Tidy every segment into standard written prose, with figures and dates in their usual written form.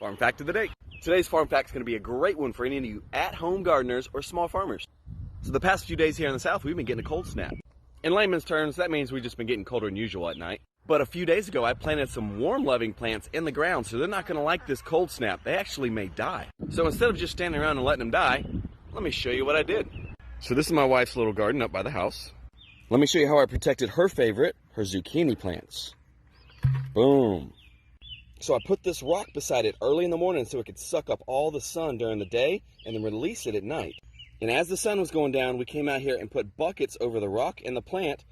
Farm fact of the day. Today's farm fact is going to be a great one for any of you at-home gardeners or small farmers. So the past few days here in the south, we've been getting a cold snap. In layman's terms, that means we've just been getting colder than usual at night. But a few days ago, I planted some warm-loving plants in the ground, so they're not going to like this cold snap. They actually may die. So instead of just standing around and letting them die, let me show you what I did. So this is my wife's little garden up by the house. Let me show you how I protected her favorite, her zucchini plants. Boom. So I put this rock beside it early in the morning so it could suck up all the sun during the day and then release it at night. And as the sun was going down, we came out here and put buckets over the rock and the plant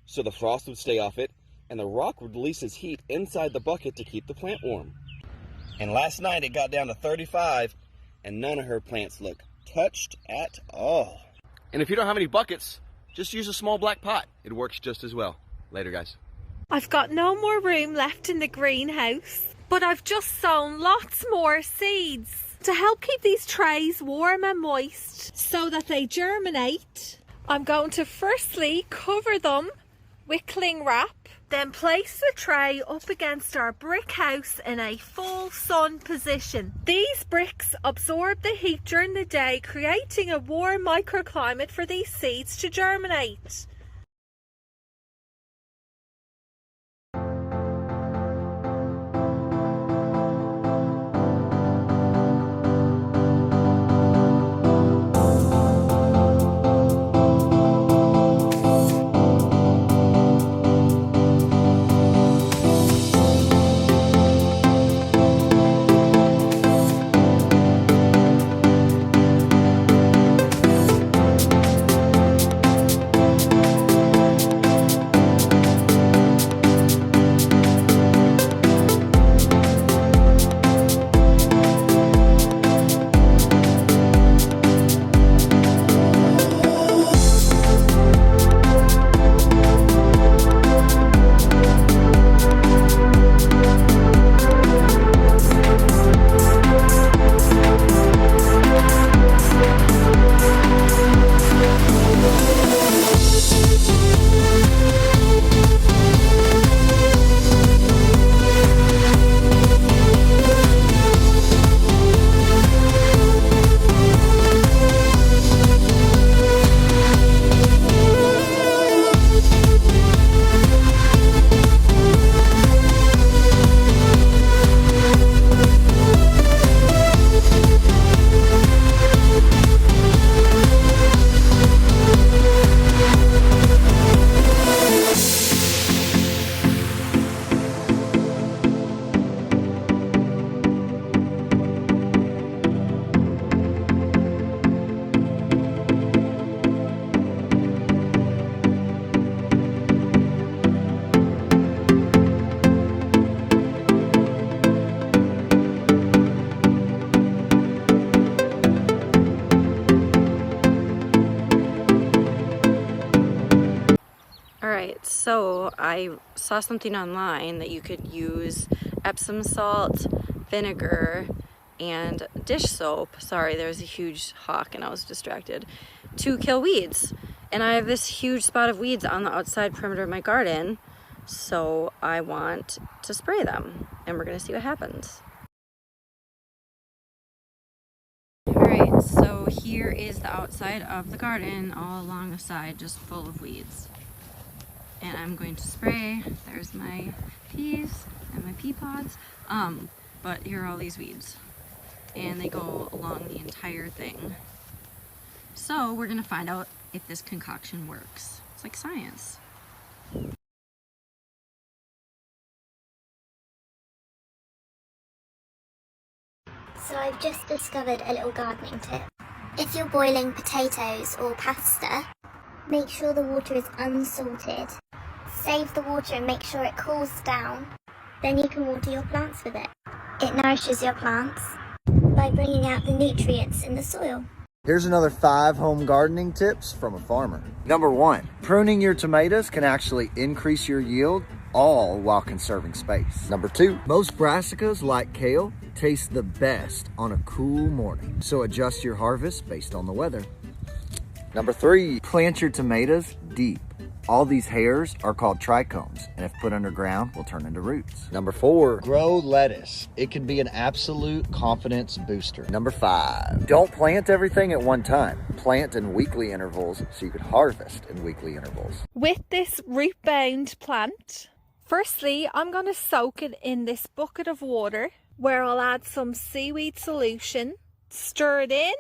so the frost would stay off it, and the rock would release its heat inside the bucket to keep the plant warm. And last night it got down to 35, and none of her plants look touched at all. And if you don't have any buckets, just use a small black pot. It works just as well. Later, guys. I've got no more room left in the greenhouse, but I've just sown lots more seeds to help keep these trays warm and moist so that they germinate. I'm going to firstly cover them with cling wrap, then place the tray up against our brick house in a full sun position. These bricks absorb the heat during the day, creating a warm microclimate for these seeds to germinate. So I saw something online that you could use Epsom salt, vinegar, and dish soap. Sorry, there's a huge hawk and I was distracted. To kill weeds. And I have this huge spot of weeds on the outside perimeter of my garden, so I want to spray them, and we're gonna see what happens. Alright, so here is the outside of the garden, all along the side, just full of weeds. And I'm going to spray. There's my peas and my pea pods. But here are all these weeds. And they go along the entire thing. So we're gonna find out if this concoction works. It's like science. So I've just discovered a little gardening tip. If you're boiling potatoes or pasta, make sure the water is unsalted. Save the water and make sure it cools down. Then you can water your plants with it. It nourishes your plants by bringing out the nutrients in the soil. Here's another 5 home gardening tips from a farmer. Number 1, pruning your tomatoes can actually increase your yield, all while conserving space. Number 2, most brassicas, like kale, taste the best on a cool morning, so adjust your harvest based on the weather. Number 3, plant your tomatoes deep. All these hairs are called trichomes, and if put underground, will turn into roots. Number 4, grow lettuce. It can be an absolute confidence booster. Number 5, don't plant everything at one time. Plant in weekly intervals so you can harvest in weekly intervals. With this root-bound plant, firstly, I'm going to soak it in this bucket of water where I'll add some seaweed solution, stir it in,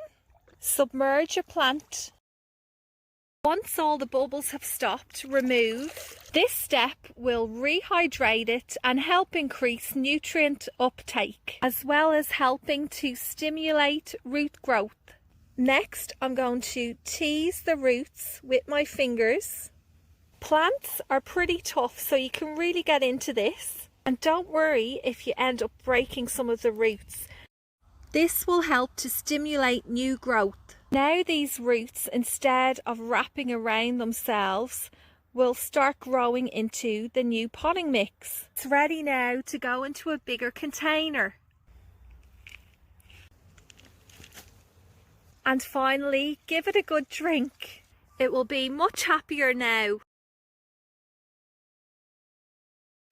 submerge a plant. Once all the bubbles have stopped, remove. This step will rehydrate it and help increase nutrient uptake, as well as helping to stimulate root growth. Next, I'm going to tease the roots with my fingers. Plants are pretty tough, so you can really get into this. And don't worry if you end up breaking some of the roots. This will help to stimulate new growth. Now these roots, instead of wrapping around themselves, will start growing into the new potting mix. It's ready now to go into a bigger container. And finally, give it a good drink. It will be much happier now.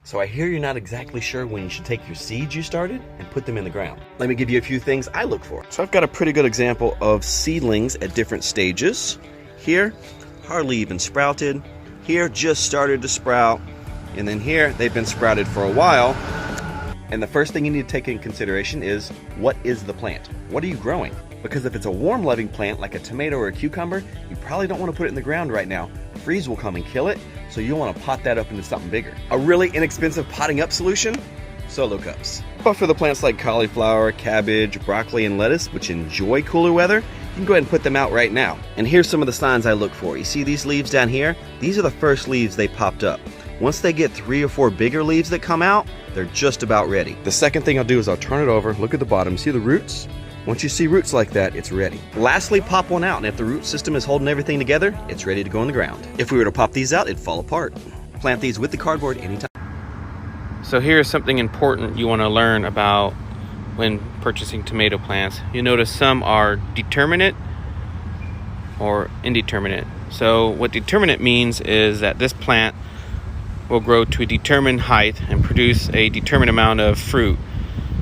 So I hear you're not exactly sure when you should take your seeds you started and put them in the ground. Let me give you a few things I look for. So I've got a pretty good example of seedlings at different stages. Here, hardly even sprouted. Here, just started to sprout. And then here, they've been sprouted for a while. And the first thing you need to take into consideration is, what is the plant? What are you growing? Because if it's a warm-loving plant like a tomato or a cucumber, you probably don't want to put it in the ground right now. Freeze will come and kill it, so you'll want to pot that up into something bigger. A really inexpensive potting up solution? Solo cups. But for the plants like cauliflower, cabbage, broccoli, and lettuce, which enjoy cooler weather, you can go ahead and put them out right now. And here's some of the signs I look for. You see these leaves down here? These are the first leaves they popped up. Once they get 3 or 4 bigger leaves that come out, they're just about ready. The second thing I'll do is I'll turn it over, look at the bottom, see the roots? Once you see roots like that, it's ready. Lastly, pop one out, and if the root system is holding everything together, it's ready to go in the ground. If we were to pop these out, it'd fall apart. Plant these with the cardboard anytime. So here's something important you want to learn about when purchasing tomato plants. You notice some are determinate or indeterminate. So what determinate means is that this plant will grow to a determined height and produce a determined amount of fruit.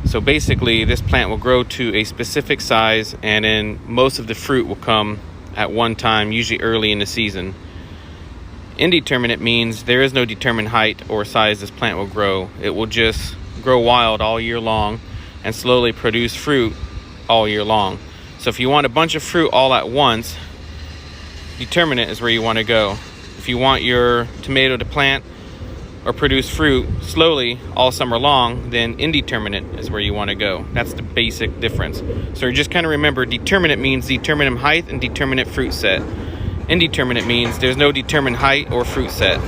So basically, this plant will grow to a specific size, and then most of the fruit will come at one time, usually early in the season. Indeterminate means there is no determined height or size this plant will grow. It will just grow wild all year long and slowly produce fruit all year long. So if you want a bunch of fruit all at once, determinate is where you want to go. If you want your tomato to plant or produce fruit slowly all summer long, then indeterminate is where you want to go. That's the basic difference. So just kind of remember, determinate means determinate height and determinate fruit set. Indeterminate means there's no determined height or fruit set.